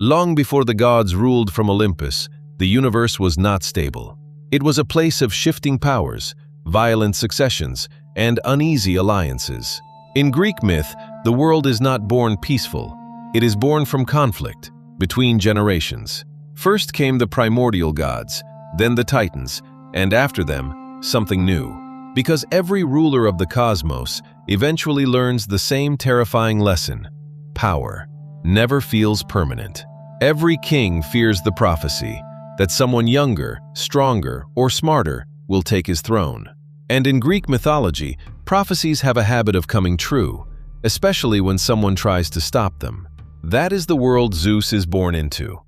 Long before the gods ruled from Olympus, the universe was not stable. It was a place of shifting powers, violent successions, and uneasy alliances. In Greek myth, the world is not born peaceful. It is born from conflict between generations. First came the primordial gods, then the Titans, and after them, something new. Because every ruler of the cosmos eventually learns the same terrifying lesson: power never feels permanent. Every king fears the prophecy that someone younger, stronger, or smarter will take his throne. And in Greek mythology, prophecies have a habit of coming true, especially when someone tries to stop them. That is the world Zeus is born into.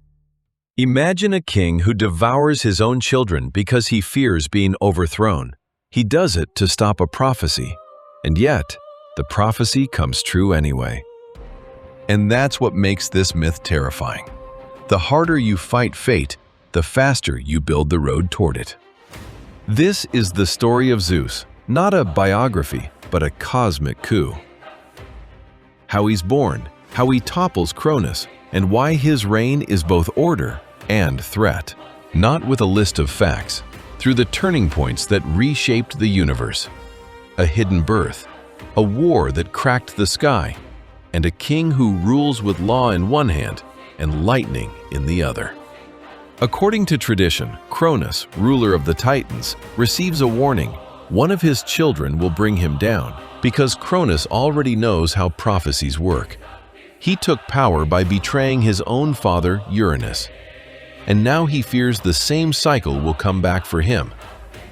Imagine a king who devours his own children because he fears being overthrown. He does it to stop a prophecy, and yet the prophecy comes true anyway. And that's what makes this myth terrifying. The harder you fight fate, the faster you build the road toward it. This is the story of Zeus, not a biography, but a cosmic coup. How he's born, how he topples Cronus, and why his reign is both order and threat. Not with a list of facts, through the turning points that reshaped the universe. A hidden birth, a war that cracked the sky, and a king who rules with law in one hand and lightning in the other. According to tradition, Cronus, ruler of the Titans, receives a warning. One of his children will bring him down, because Cronus already knows how prophecies work. He took power by betraying his own father, Uranus. And now he fears the same cycle will come back for him.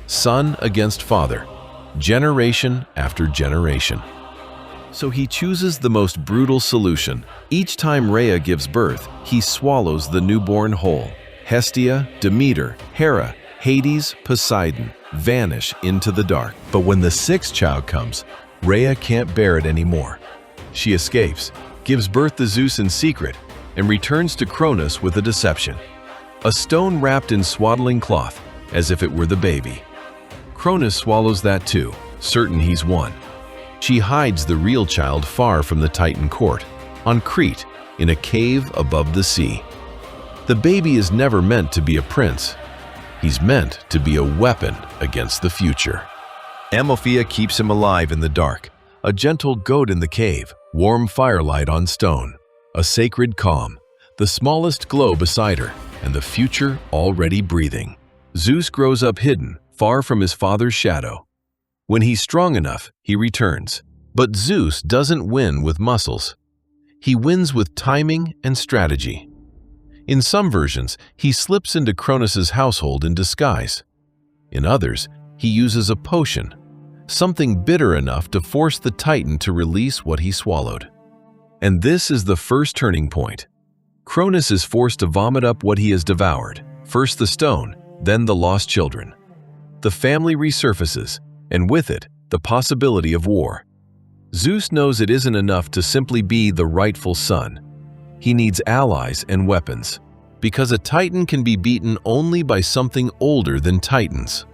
Son against father, generation after generation. So he chooses the most brutal solution. Each time Rhea gives birth, he swallows the newborn whole. Hestia, Demeter, Hera, Hades, Poseidon vanish into the dark. But when the sixth child comes, Rhea can't bear it anymore. She escapes, gives birth to Zeus in secret, and returns to Cronus with a deception. A stone wrapped in swaddling cloth, as if it were the baby. Cronus swallows that too, certain he's won. She hides the real child far from the Titan court, on Crete, in a cave above the sea. The baby is never meant to be a prince. He's meant to be a weapon against the future. Amalthea keeps him alive in the dark, a gentle goat in the cave, warm firelight on stone, a sacred calm, the smallest glow beside her, and the future already breathing. Zeus grows up hidden, far from his father's shadow. When he's strong enough, he returns. But Zeus doesn't win with muscles. He wins with timing and strategy. In some versions, he slips into Cronus's household in disguise. In others, he uses a potion, something bitter enough to force the Titan to release what he swallowed. And this is the first turning point. Cronus is forced to vomit up what he has devoured, first the stone, then the lost children. The family resurfaces, and with it, the possibility of war. Zeus knows it isn't enough to simply be the rightful son. He needs allies and weapons, because a Titan can be beaten only by something older than Titans,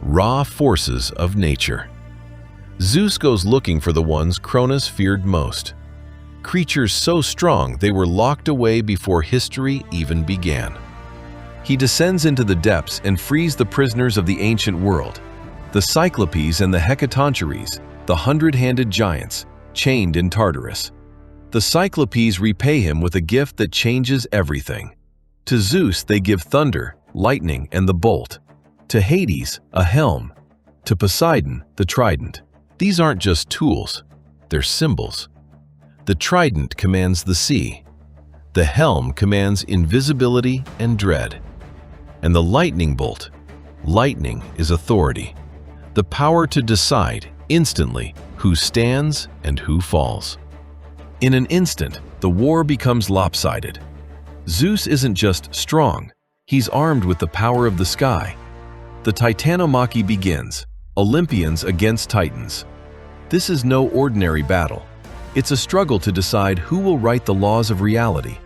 raw forces of nature. Zeus goes looking for the ones Cronus feared most, creatures so strong they were locked away before history even began. He descends into the depths and frees the prisoners of the ancient world, the Cyclopes and the Hecatoncheires, the hundred-handed giants, chained in Tartarus. The Cyclopes repay him with a gift that changes everything. To Zeus they give thunder, lightning, and the bolt. To Hades, a helm. To Poseidon, the trident. These aren't just tools, they're symbols. The trident commands the sea. The helm commands invisibility and dread. And the lightning bolt, lightning is authority. The power to decide, instantly, who stands and who falls. In an instant, the war becomes lopsided. Zeus isn't just strong, he's armed with the power of the sky. The Titanomachy begins, Olympians against Titans. This is no ordinary battle. It's a struggle to decide who will write the laws of reality.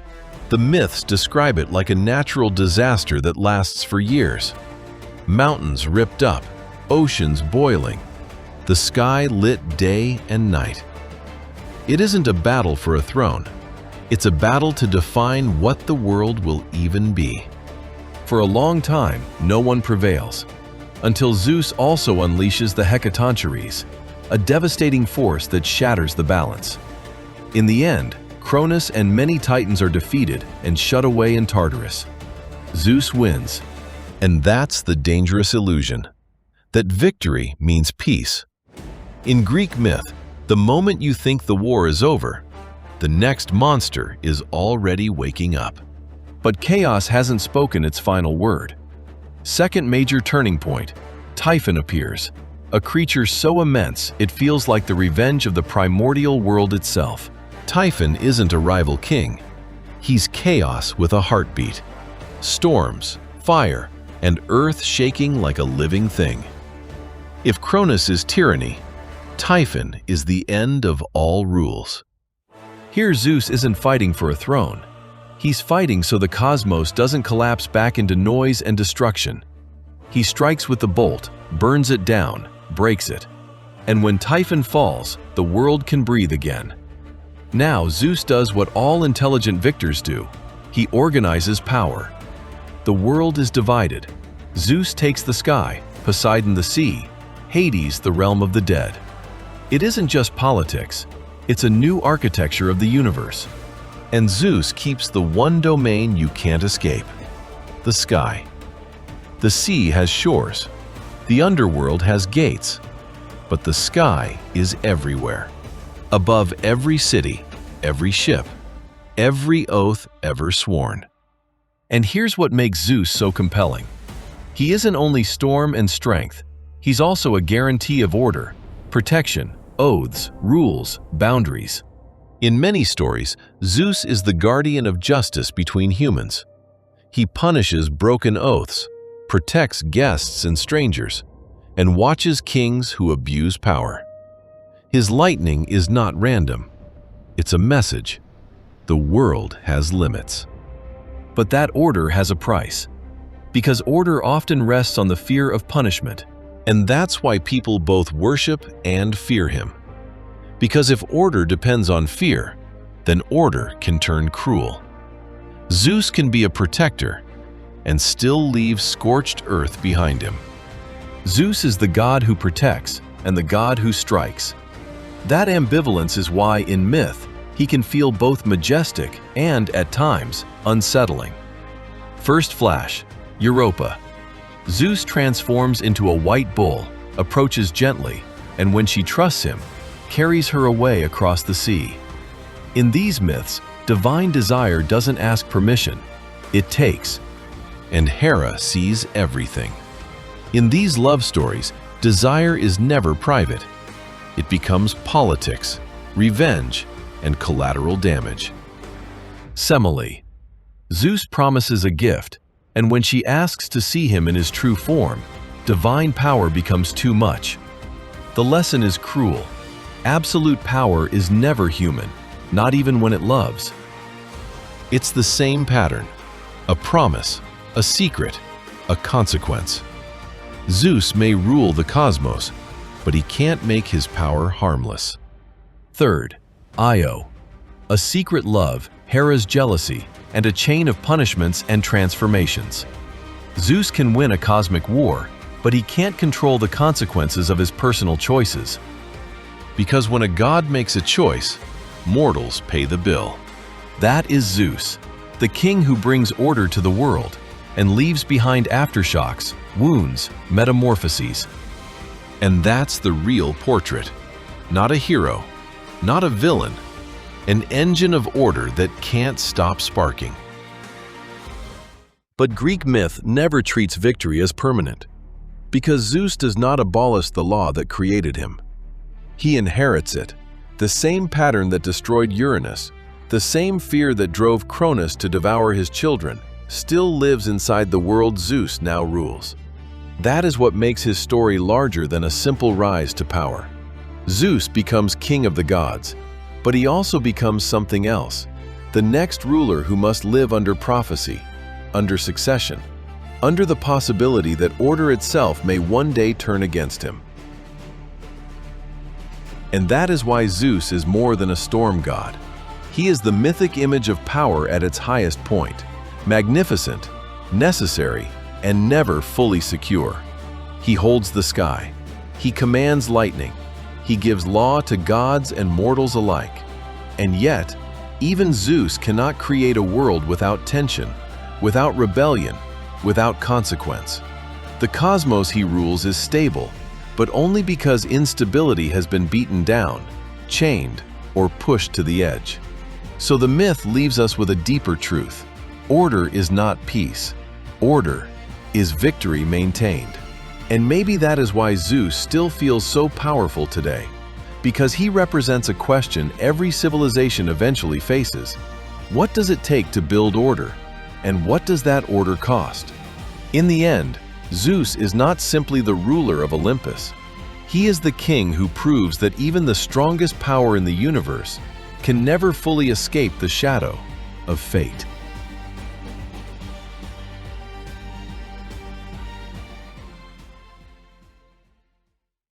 The myths describe it like a natural disaster that lasts for years. Mountains ripped up, oceans boiling, the sky lit day and night. It isn't a battle for a throne. It's a battle to define what the world will even be. For a long time, no one prevails, until Zeus also unleashes the Hecatoncheires, a devastating force that shatters the balance. In the end, Cronus and many titans are defeated and shut away in Tartarus. Zeus wins. And that's the dangerous illusion, that victory means peace. In Greek myth, the moment you think the war is over, the next monster is already waking up. But chaos hasn't spoken its final word. Second major turning point, Typhon appears, a creature so immense it feels like the revenge of the primordial world itself. Typhon isn't a rival king. He's chaos with a heartbeat. Storms, fire, and earth shaking like a living thing. If Cronus is tyranny, Typhon is the end of all rules. Here Zeus isn't fighting for a throne. He's fighting so the cosmos doesn't collapse back into noise and destruction. He strikes with the bolt, burns it down, breaks it. And when Typhon falls, the world can breathe again. Now Zeus does what all intelligent victors do. He organizes power. The world is divided. Zeus takes the sky, Poseidon the sea, Hades the realm of the dead. It isn't just politics. It's a new architecture of the universe. And Zeus keeps the one domain you can't escape: the sky. The sea has shores. The underworld has gates. But the sky is everywhere. Above every city, every ship, every oath ever sworn. And here's what makes Zeus so compelling. He isn't only storm and strength. He's also a guarantee of order, protection, oaths, rules, boundaries. In many stories, Zeus is the guardian of justice between humans. He punishes broken oaths, protects guests and strangers, and watches kings who abuse power. His lightning is not random. It's a message. The world has limits. But that order has a price, because order often rests on the fear of punishment. And that's why people both worship and fear him. Because if order depends on fear, then order can turn cruel. Zeus can be a protector and still leave scorched earth behind him. Zeus is the god who protects and the god who strikes. That ambivalence is why, in myth, he can feel both majestic and, at times, unsettling. First flash, Europa. Zeus transforms into a white bull, approaches gently, and when she trusts him, carries her away across the sea. In these myths, divine desire doesn't ask permission, it takes. And Hera sees everything. In these love stories, desire is never private. It becomes politics, revenge, and collateral damage. Semele. Zeus promises a gift, and when she asks to see him in his true form, divine power becomes too much. The lesson is cruel. Absolute power is never human, not even when it loves. It's the same pattern: a promise, a secret, a consequence. Zeus may rule the cosmos, but he can't make his power harmless. Third, Io. A secret love, Hera's jealousy, and a chain of punishments and transformations. Zeus can win a cosmic war, but he can't control the consequences of his personal choices. Because when a god makes a choice, mortals pay the bill. That is Zeus, the king who brings order to the world and leaves behind aftershocks, wounds, metamorphoses. And that's the real portrait. Not a hero, not a villain, an engine of order that can't stop sparking. But Greek myth never treats victory as permanent, because Zeus does not abolish the law that created him. He inherits it, the same pattern that destroyed Uranus, the same fear that drove Cronus to devour his children, still lives inside the world Zeus now rules. That is what makes his story larger than a simple rise to power. Zeus becomes king of the gods, but he also becomes something else, the next ruler who must live under prophecy, under succession, under the possibility that order itself may one day turn against him. And that is why Zeus is more than a storm god. He is the mythic image of power at its highest point, magnificent, necessary, and never fully secure. He holds the sky. He commands lightning. He gives law to gods and mortals alike. And yet, even Zeus cannot create a world without tension, without rebellion, without consequence. The cosmos he rules is stable, but only because instability has been beaten down, chained, or pushed to the edge. So the myth leaves us with a deeper truth. Order is not peace. Order is victory maintained. And maybe that is why Zeus still feels so powerful today, because he represents a question every civilization eventually faces. What does it take to build order? And what does that order cost? In the end, Zeus is not simply the ruler of Olympus. He is the king who proves that even the strongest power in the universe can never fully escape the shadow of fate.